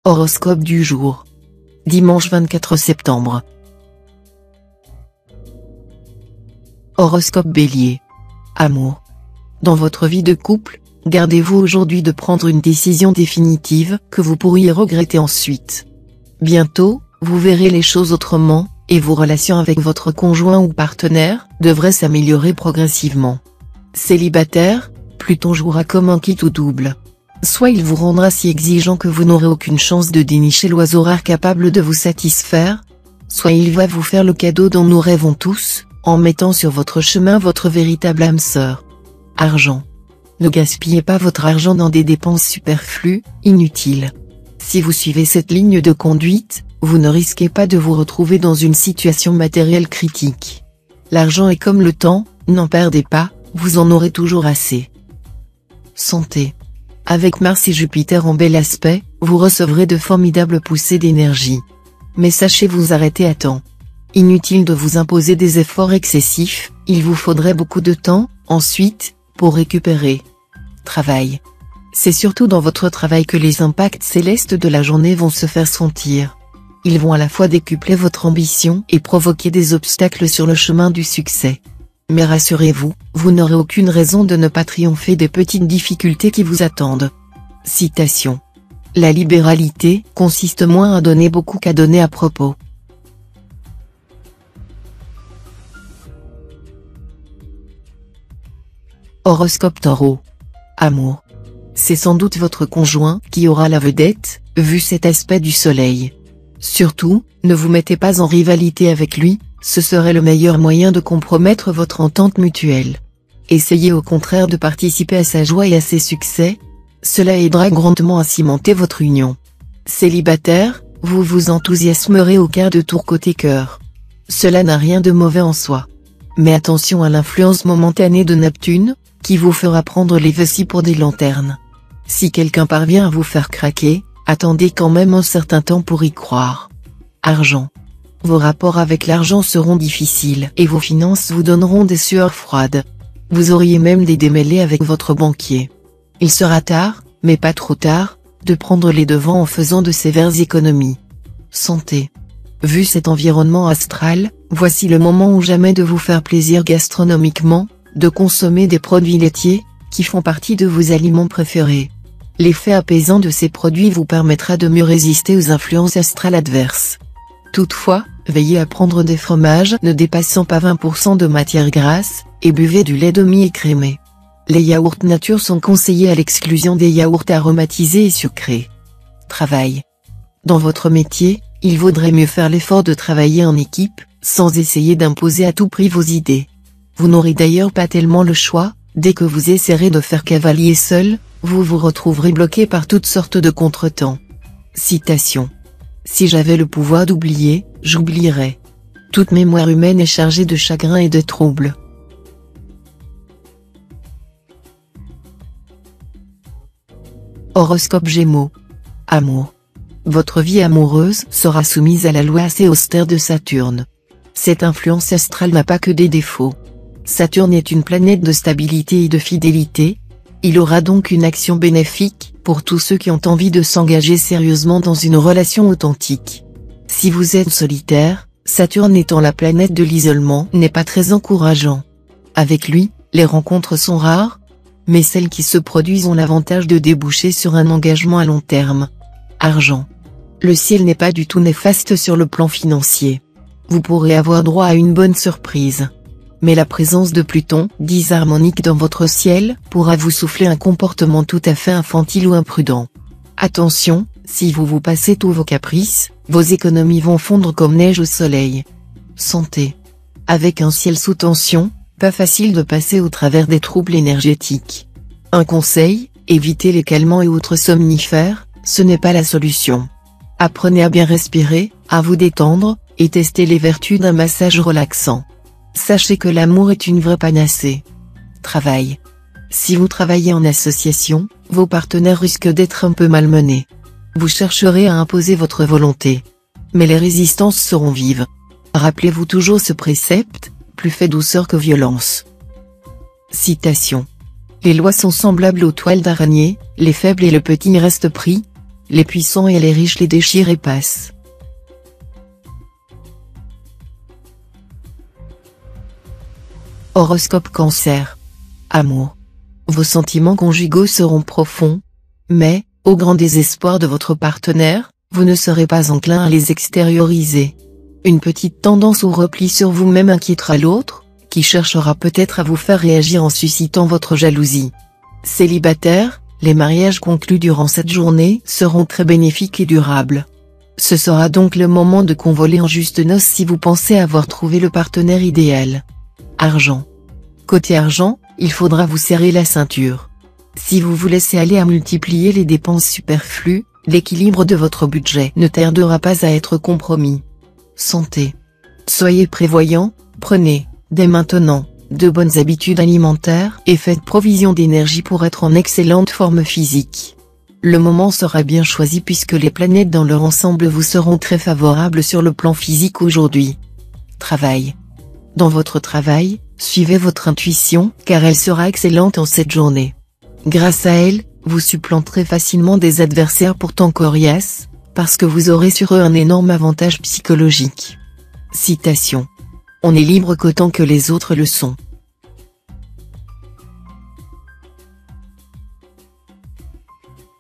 Horoscope du jour. Dimanche 24 septembre. Horoscope Bélier. Amour. Dans votre vie de couple, gardez-vous aujourd'hui de prendre une décision définitive que vous pourriez regretter ensuite. Bientôt, vous verrez les choses autrement, et vos relations avec votre conjoint ou partenaire devraient s'améliorer progressivement. Célibataire, Pluton jouera comme un quitte ou double. Soit il vous rendra si exigeant que vous n'aurez aucune chance de dénicher l'oiseau rare capable de vous satisfaire, soit il va vous faire le cadeau dont nous rêvons tous, en mettant sur votre chemin votre véritable âme sœur. Argent. Ne gaspillez pas votre argent dans des dépenses superflues, inutiles. Si vous suivez cette ligne de conduite, vous ne risquez pas de vous retrouver dans une situation matérielle critique. L'argent est comme le temps, n'en perdez pas, vous en aurez toujours assez. Santé. Avec Mars et Jupiter en bel aspect, vous recevrez de formidables poussées d'énergie. Mais sachez vous arrêter à temps. Inutile de vous imposer des efforts excessifs, il vous faudrait beaucoup de temps, ensuite, pour récupérer. Travail. C'est surtout dans votre travail que les impacts célestes de la journée vont se faire sentir. Ils vont à la fois décupler votre ambition et provoquer des obstacles sur le chemin du succès. Mais rassurez-vous, vous n'aurez aucune raison de ne pas triompher des petites difficultés qui vous attendent. Citation. La libéralité consiste moins à donner beaucoup qu'à donner à propos. Horoscope Taureau. Amour. C'est sans doute votre conjoint qui aura la vedette, vu cet aspect du soleil. Surtout, ne vous mettez pas en rivalité avec lui, ce serait le meilleur moyen de compromettre votre entente mutuelle. Essayez au contraire de participer à sa joie et à ses succès, cela aidera grandement à cimenter votre union. Célibataire, vous vous enthousiasmerez au quart de tour côté cœur. Cela n'a rien de mauvais en soi. Mais attention à l'influence momentanée de Neptune, qui vous fera prendre les vessies pour des lanternes. Si quelqu'un parvient à vous faire craquer, attendez quand même un certain temps pour y croire. Argent. Vos rapports avec l'argent seront difficiles et vos finances vous donneront des sueurs froides. Vous auriez même des démêlés avec votre banquier. Il sera tard, mais pas trop tard, de prendre les devants en faisant de sévères économies. Santé. Vu cet environnement astral, voici le moment ou jamais de vous faire plaisir gastronomiquement, de consommer des produits laitiers, qui font partie de vos aliments préférés. L'effet apaisant de ces produits vous permettra de mieux résister aux influences astrales adverses. Toutefois, veillez à prendre des fromages ne dépassant pas 20% de matière grasse, et buvez du lait demi-écrémé. Les yaourts nature sont conseillés à l'exclusion des yaourts aromatisés et sucrés. Travail. Dans votre métier, il vaudrait mieux faire l'effort de travailler en équipe, sans essayer d'imposer à tout prix vos idées. Vous n'aurez d'ailleurs pas tellement le choix, dès que vous essaierez de faire cavalier seul, vous vous retrouverez bloqué par toutes sortes de contretemps. Citation. Si j'avais le pouvoir d'oublier, j'oublierais. Toute mémoire humaine est chargée de chagrin et de troubles. Horoscope Gémeaux. Amour. Votre vie amoureuse sera soumise à la loi assez austère de Saturne. Cette influence astrale n'a pas que des défauts. Saturne est une planète de stabilité et de fidélité. Il aura donc une action bénéfique pour tous ceux qui ont envie de s'engager sérieusement dans une relation authentique. Si vous êtes solitaire, Saturne étant la planète de l'isolement n'est pas très encourageant. Avec lui, les rencontres sont rares, mais celles qui se produisent ont l'avantage de déboucher sur un engagement à long terme. Argent. Le ciel n'est pas du tout néfaste sur le plan financier. Vous pourrez avoir droit à une bonne surprise. Mais la présence de Pluton, disharmonique dans votre ciel, pourra vous souffler un comportement tout à fait infantile ou imprudent. Attention, si vous vous passez tous vos caprices, vos économies vont fondre comme neige au soleil. Santé. Avec un ciel sous tension, pas facile de passer au travers des troubles énergétiques. Un conseil, évitez les calmants et autres somnifères, ce n'est pas la solution. Apprenez à bien respirer, à vous détendre, et testez les vertus d'un massage relaxant. Sachez que l'amour est une vraie panacée. Travail. Si vous travaillez en association, vos partenaires risquent d'être un peu malmenés. Vous chercherez à imposer votre volonté. Mais les résistances seront vives. Rappelez-vous toujours ce précepte, plus fait douceur que violence. Citation. Les lois sont semblables aux toiles d'araignée, les faibles et le petit restent pris. les puissants et les riches les déchirent et passent. Horoscope Cancer. Amour. Vos sentiments conjugaux seront profonds, mais, au grand désespoir de votre partenaire, vous ne serez pas enclin à les extérioriser. Une petite tendance au repli sur vous-même inquiétera l'autre, qui cherchera peut-être à vous faire réagir en suscitant votre jalousie. Célibataire, les mariages conclus durant cette journée seront très bénéfiques et durables. Ce sera donc le moment de convoler en juste noces si vous pensez avoir trouvé le partenaire idéal. Argent. Côté argent, il faudra vous serrer la ceinture. Si vous vous laissez aller à multiplier les dépenses superflues, l'équilibre de votre budget ne tardera pas à être compromis. Santé. Soyez prévoyant, prenez, dès maintenant, de bonnes habitudes alimentaires et faites provision d'énergie pour être en excellente forme physique. Le moment sera bien choisi puisque les planètes dans leur ensemble vous seront très favorables sur le plan physique aujourd'hui. Travail. Dans votre travail, suivez votre intuition car elle sera excellente en cette journée. Grâce à elle, vous supplanterez facilement des adversaires pourtant coriaces, parce que vous aurez sur eux un énorme avantage psychologique. Citation. On est libre qu'autant que les autres le sont.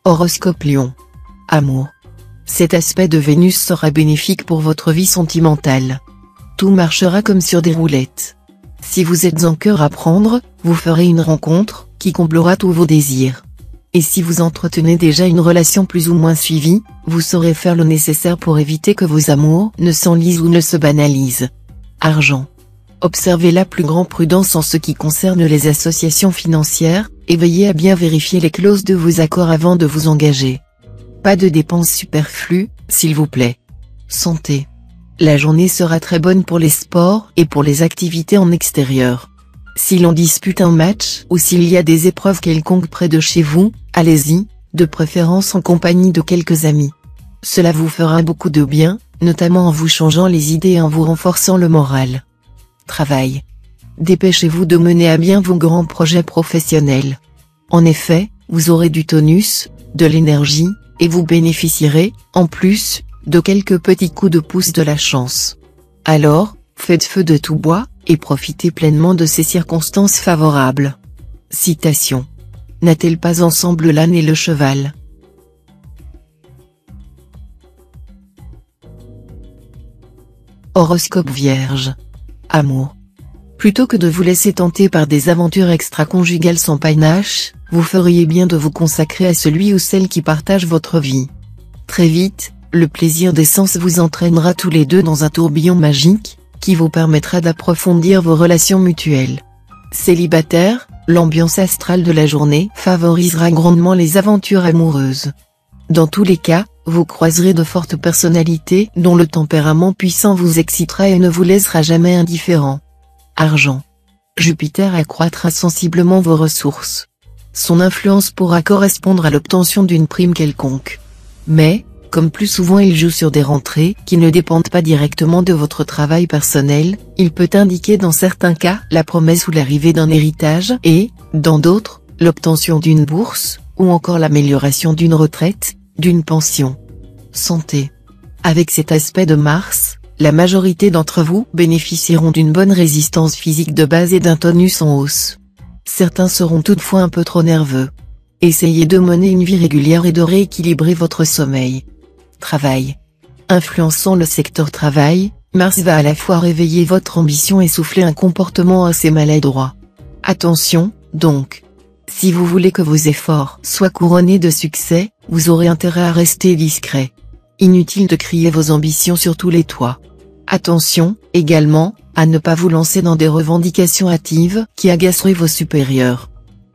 Horoscope Lion. Amour. Cet aspect de Vénus sera bénéfique pour votre vie sentimentale. Tout marchera comme sur des roulettes. Si vous êtes en cœur à prendre, vous ferez une rencontre qui comblera tous vos désirs. Et si vous entretenez déjà une relation plus ou moins suivie, vous saurez faire le nécessaire pour éviter que vos amours ne s'enlisent ou ne se banalisent. Argent. Observez la plus grande prudence en ce qui concerne les associations financières, et veillez à bien vérifier les clauses de vos accords avant de vous engager. Pas de dépenses superflues, s'il vous plaît. Santé. La journée sera très bonne pour les sports et pour les activités en extérieur. Si l'on dispute un match ou s'il y a des épreuves quelconques près de chez vous, allez-y, de préférence en compagnie de quelques amis. Cela vous fera beaucoup de bien, notamment en vous changeant les idées et en vous renforçant le moral. Travail. Dépêchez-vous de mener à bien vos grands projets professionnels. En effet, vous aurez du tonus, de l'énergie, et vous bénéficierez, en plus, de quelques petits coups de pouce de la chance. Alors, faites feu de tout bois, et profitez pleinement de ces circonstances favorables. Citation. N'a-t-elle pas ensemble l'âne et le cheval? Horoscope Vierge. Amour. Plutôt que de vous laisser tenter par des aventures extra-conjugales sans panache, vous feriez bien de vous consacrer à celui ou celle qui partage votre vie. Très vite, le plaisir des sens vous entraînera tous les deux dans un tourbillon magique, qui vous permettra d'approfondir vos relations mutuelles. Célibataire, l'ambiance astrale de la journée favorisera grandement les aventures amoureuses. Dans tous les cas, vous croiserez de fortes personnalités dont le tempérament puissant vous excitera et ne vous laissera jamais indifférent. Argent. Jupiter accroîtra sensiblement vos ressources. Son influence pourra correspondre à l'obtention d'une prime quelconque. Mais, comme plus souvent il joue sur des rentrées qui ne dépendent pas directement de votre travail personnel, il peut indiquer dans certains cas la promesse ou l'arrivée d'un héritage et, dans d'autres, l'obtention d'une bourse, ou encore l'amélioration d'une retraite, d'une pension. Santé. Avec cet aspect de Mars, la majorité d'entre vous bénéficieront d'une bonne résistance physique de base et d'un tonus en hausse. Certains seront toutefois un peu trop nerveux. Essayez de mener une vie régulière et de rééquilibrer votre sommeil. Travail. Influençant le secteur travail, Mars va à la fois réveiller votre ambition et souffler un comportement assez maladroit. Attention, donc. Si vous voulez que vos efforts soient couronnés de succès, vous aurez intérêt à rester discret. Inutile de crier vos ambitions sur tous les toits. Attention, également, à ne pas vous lancer dans des revendications hâtives qui agaceraient vos supérieurs.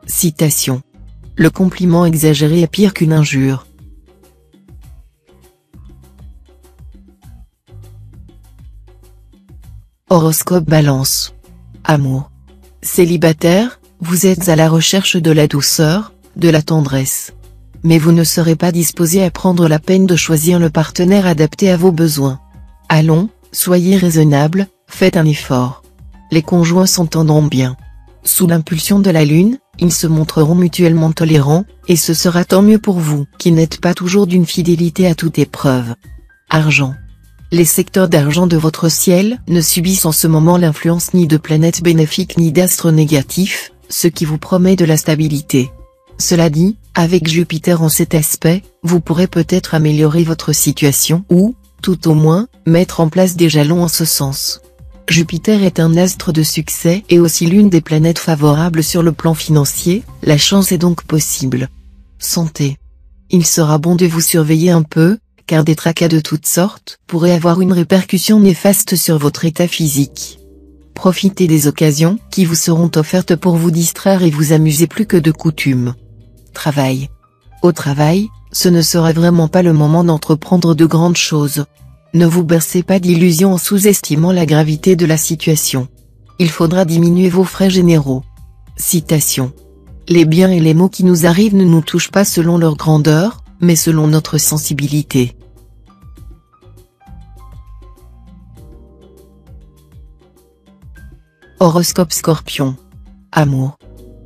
Citation. Le compliment exagéré est pire qu'une injure. Horoscope Balance. Amour. Célibataire, vous êtes à la recherche de la douceur, de la tendresse. Mais vous ne serez pas disposé à prendre la peine de choisir le partenaire adapté à vos besoins. Allons, soyez raisonnable, faites un effort. Les conjoints s'entendront bien. Sous l'impulsion de la Lune, ils se montreront mutuellement tolérants, et ce sera tant mieux pour vous, qui n'êtes pas toujours d'une fidélité à toute épreuve. Argent. Les secteurs d'argent de votre ciel ne subissent en ce moment l'influence ni de planètes bénéfiques ni d'astres négatifs, ce qui vous promet de la stabilité. Cela dit, avec Jupiter en cet aspect, vous pourrez peut-être améliorer votre situation ou, tout au moins, mettre en place des jalons en ce sens. Jupiter est un astre de succès et aussi l'une des planètes favorables sur le plan financier, la chance est donc possible. Santé. Il sera bon de vous surveiller un peu, car des tracas de toutes sortes pourraient avoir une répercussion néfaste sur votre état physique. Profitez des occasions qui vous seront offertes pour vous distraire et vous amuser plus que de coutume. Travail. Au travail, ce ne sera vraiment pas le moment d'entreprendre de grandes choses. Ne vous bercez pas d'illusions en sous-estimant la gravité de la situation. Il faudra diminuer vos frais généraux. Citation. Les biens et les maux qui nous arrivent ne nous touchent pas selon leur grandeur, mais selon notre sensibilité. Horoscope Scorpion. Amour.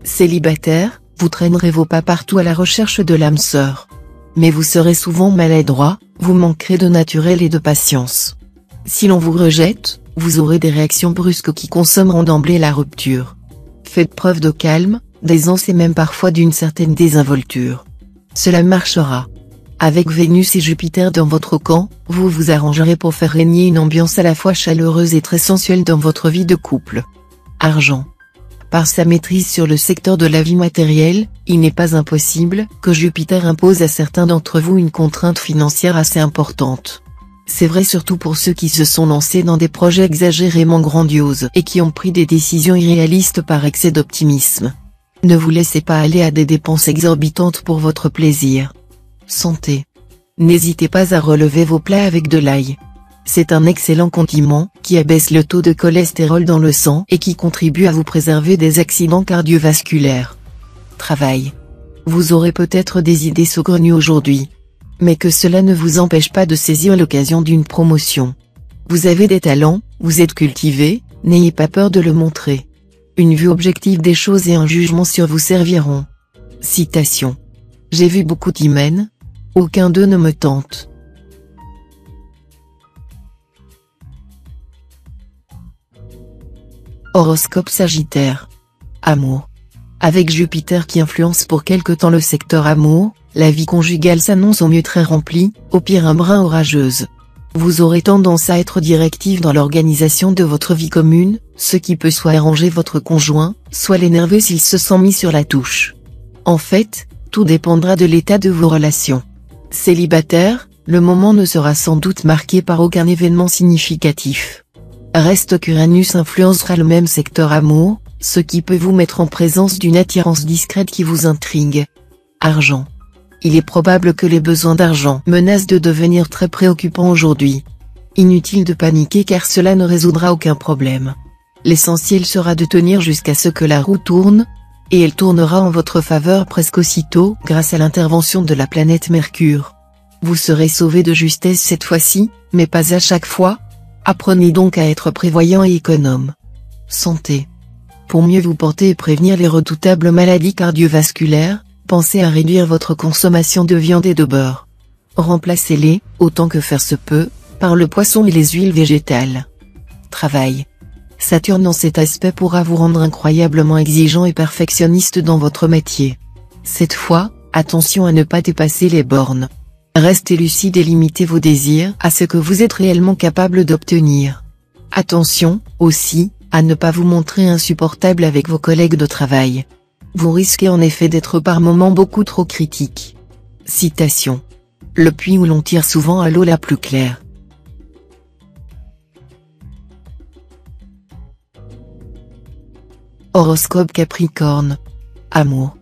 Célibataire, vous traînerez vos pas partout à la recherche de l'âme sœur. Mais vous serez souvent maladroit, vous manquerez de naturel et de patience. Si l'on vous rejette, vous aurez des réactions brusques qui consommeront d'emblée la rupture. Faites preuve de calme, d'aisance et même parfois d'une certaine désinvolture. Cela marchera. Avec Vénus et Jupiter dans votre camp, vous vous arrangerez pour faire régner une ambiance à la fois chaleureuse et très sensuelle dans votre vie de couple. Argent. Par sa maîtrise sur le secteur de la vie matérielle, il n'est pas impossible que Jupiter impose à certains d'entre vous une contrainte financière assez importante. C'est vrai surtout pour ceux qui se sont lancés dans des projets exagérément grandioses et qui ont pris des décisions irréalistes par excès d'optimisme. Ne vous laissez pas aller à des dépenses exorbitantes pour votre plaisir. Santé. N'hésitez pas à relever vos plats avec de l'ail. C'est un excellent condiment qui abaisse le taux de cholestérol dans le sang et qui contribue à vous préserver des accidents cardiovasculaires. Travail. Vous aurez peut-être des idées saugrenues aujourd'hui. Mais que cela ne vous empêche pas de saisir l'occasion d'une promotion. Vous avez des talents, vous êtes cultivé, n'ayez pas peur de le montrer. Une vue objective des choses et un jugement sur vous serviront. Citation. J'ai vu beaucoup d'hymens. Aucun d'eux ne me tente. Horoscope Sagittaire. Amour. Avec Jupiter qui influence pour quelque temps le secteur amour, la vie conjugale s'annonce au mieux très remplie, au pire un brin orageuse. Vous aurez tendance à être directif dans l'organisation de votre vie commune, ce qui peut soit arranger votre conjoint, soit l'énerver s'il se sent mis sur la touche. En fait, tout dépendra de l'état de vos relations. Célibataire, le moment ne sera sans doute marqué par aucun événement significatif. Reste qu'Uranus influencera le même secteur amour, ce qui peut vous mettre en présence d'une attirance discrète qui vous intrigue. Argent. Il est probable que les besoins d'argent menacent de devenir très préoccupants aujourd'hui. Inutile de paniquer car cela ne résoudra aucun problème. L'essentiel sera de tenir jusqu'à ce que la roue tourne, et elle tournera en votre faveur presque aussitôt grâce à l'intervention de la planète Mercure. Vous serez sauvé de justesse cette fois-ci, mais pas à chaque fois. Apprenez donc à être prévoyant et économe. Santé. Pour mieux vous porter et prévenir les redoutables maladies cardiovasculaires, pensez à réduire votre consommation de viande et de beurre. Remplacez-les, autant que faire se peut, par le poisson et les huiles végétales. Travail. Saturne en cet aspect pourra vous rendre incroyablement exigeant et perfectionniste dans votre métier. Cette fois, attention à ne pas dépasser les bornes. Restez lucide et limitez vos désirs à ce que vous êtes réellement capable d'obtenir. Attention, aussi, à ne pas vous montrer insupportable avec vos collègues de travail. Vous risquez en effet d'être par moments beaucoup trop critique. Citation. Le puits où l'on tire souvent à l'eau la plus claire. Horoscope Capricorne. Amour.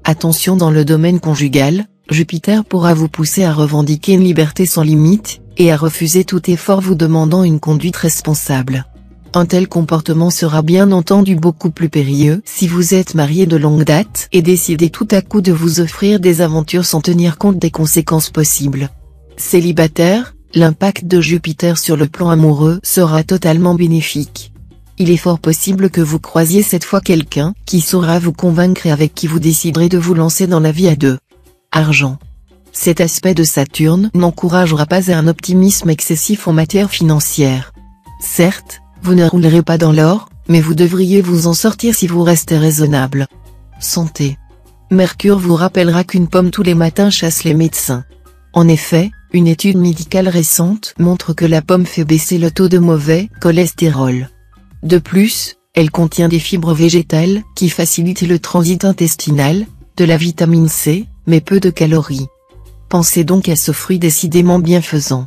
Attention dans le domaine conjugal, Jupiter pourra vous pousser à revendiquer une liberté sans limite, et à refuser tout effort vous demandant une conduite responsable. Un tel comportement sera bien entendu beaucoup plus périlleux si vous êtes marié de longue date et décidez tout à coup de vous offrir des aventures sans tenir compte des conséquences possibles. Célibataire, l'impact de Jupiter sur le plan amoureux sera totalement bénéfique. Il est fort possible que vous croisiez cette fois quelqu'un qui saura vous convaincre et avec qui vous déciderez de vous lancer dans la vie à deux. Argent. Cet aspect de Saturne n'encouragera pas à un optimisme excessif en matière financière. Certes, vous ne roulerez pas dans l'or, mais vous devriez vous en sortir si vous restez raisonnable. Santé. Mercure vous rappellera qu'une pomme tous les matins chasse les médecins. En effet, une étude médicale récente montre que la pomme fait baisser le taux de mauvais cholestérol. De plus, elle contient des fibres végétales qui facilitent le transit intestinal, de la vitamine C, mais peu de calories. Pensez donc à ce fruit décidément bienfaisant.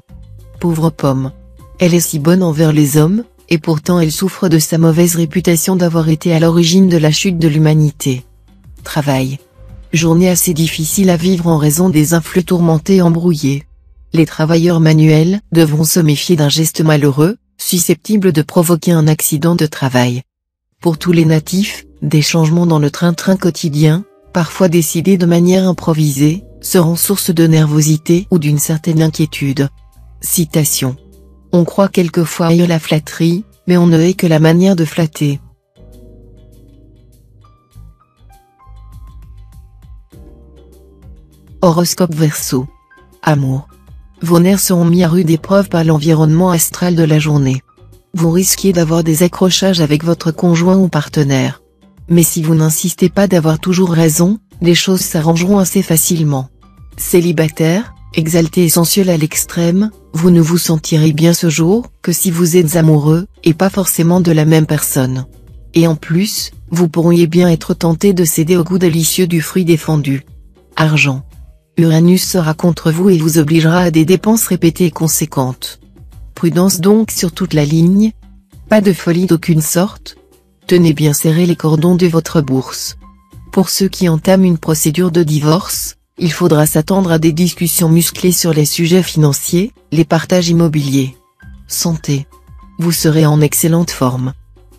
Pauvre pomme. Elle est si bonne envers les hommes, et pourtant elle souffre de sa mauvaise réputation d'avoir été à l'origine de la chute de l'humanité. Travail. Journée assez difficile à vivre en raison des influx tourmentés et embrouillés. Les travailleurs manuels devront se méfier d'un geste malheureux, susceptible de provoquer un accident de travail. Pour tous les natifs, des changements dans le train-train quotidien, parfois décidés de manière improvisée, seront source de nervosité ou d'une certaine inquiétude. Citation. On croit quelquefois haïr la flatterie, mais on ne hait que la manière de flatter. Horoscope Verseau. Amour. Vos nerfs seront mis à rude épreuve par l'environnement astral de la journée. Vous risquez d'avoir des accrochages avec votre conjoint ou partenaire. Mais si vous n'insistez pas d'avoir toujours raison, les choses s'arrangeront assez facilement. Célibataire, exalté et sensuel à l'extrême, vous ne vous sentirez bien ce jour que si vous êtes amoureux, et pas forcément de la même personne. Et en plus, vous pourriez bien être tenté de céder au goût délicieux du fruit défendu. Argent. Uranus sera contre vous et vous obligera à des dépenses répétées et conséquentes. Prudence donc sur toute la ligne. Pas de folie d'aucune sorte. Tenez bien serré les cordons de votre bourse. Pour ceux qui entament une procédure de divorce, il faudra s'attendre à des discussions musclées sur les sujets financiers, les partages immobiliers. Santé. Vous serez en excellente forme.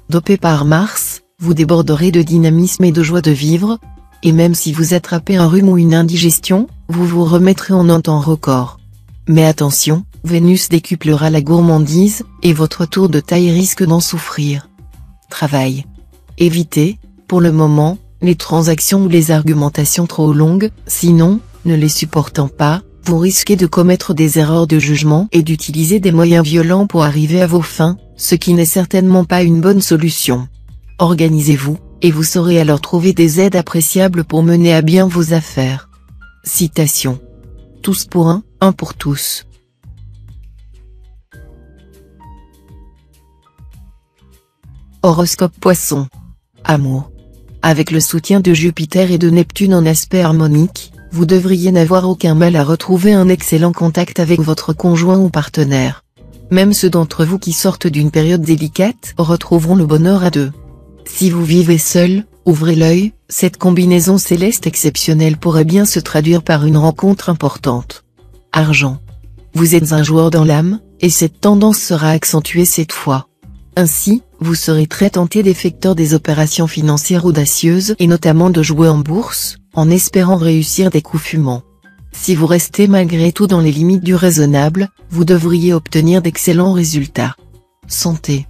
Dopé par Mars, vous déborderez de dynamisme et de joie de vivre, et même si vous attrapez un rhume ou une indigestion, vous vous remettrez en un temps record. Mais attention, Vénus décuplera la gourmandise, et votre tour de taille risque d'en souffrir. Travail. Évitez, pour le moment, les transactions ou les argumentations trop longues, sinon, ne les supportant pas, vous risquez de commettre des erreurs de jugement et d'utiliser des moyens violents pour arriver à vos fins, ce qui n'est certainement pas une bonne solution. Organisez-vous, et vous saurez alors trouver des aides appréciables pour mener à bien vos affaires. Citation. Tous pour un pour tous. Horoscope Poisson. Amour. Avec le soutien de Jupiter et de Neptune en aspect harmonique, vous devriez n'avoir aucun mal à retrouver un excellent contact avec votre conjoint ou partenaire. Même ceux d'entre vous qui sortent d'une période délicate retrouveront le bonheur à deux. Si vous vivez seul, ouvrez l'œil, cette combinaison céleste exceptionnelle pourrait bien se traduire par une rencontre importante. Argent. Vous êtes un joueur dans l'âme, et cette tendance sera accentuée cette fois. Ainsi, vous serez très tenté d'effectuer des opérations financières audacieuses et notamment de jouer en bourse, en espérant réussir des coups fumants. Si vous restez malgré tout dans les limites du raisonnable, vous devriez obtenir d'excellents résultats. Santé.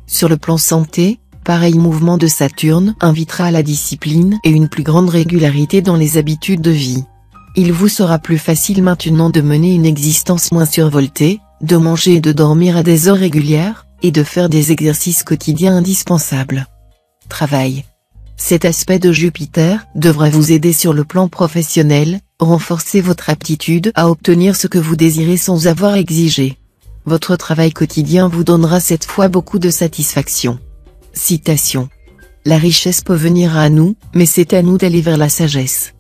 Sur le plan santé, pareil mouvement de Saturne invitera à la discipline et une plus grande régularité dans les habitudes de vie. Il vous sera plus facile maintenant de mener une existence moins survoltée, de manger et de dormir à des heures régulières, et de faire des exercices quotidiens indispensables. Travail. Cet aspect de Jupiter devrait vous aider sur le plan professionnel, renforcer votre aptitude à obtenir ce que vous désirez sans avoir exigé. Votre travail quotidien vous donnera cette fois beaucoup de satisfaction. Citation. La richesse peut venir à nous, mais c'est à nous d'aller vers la sagesse.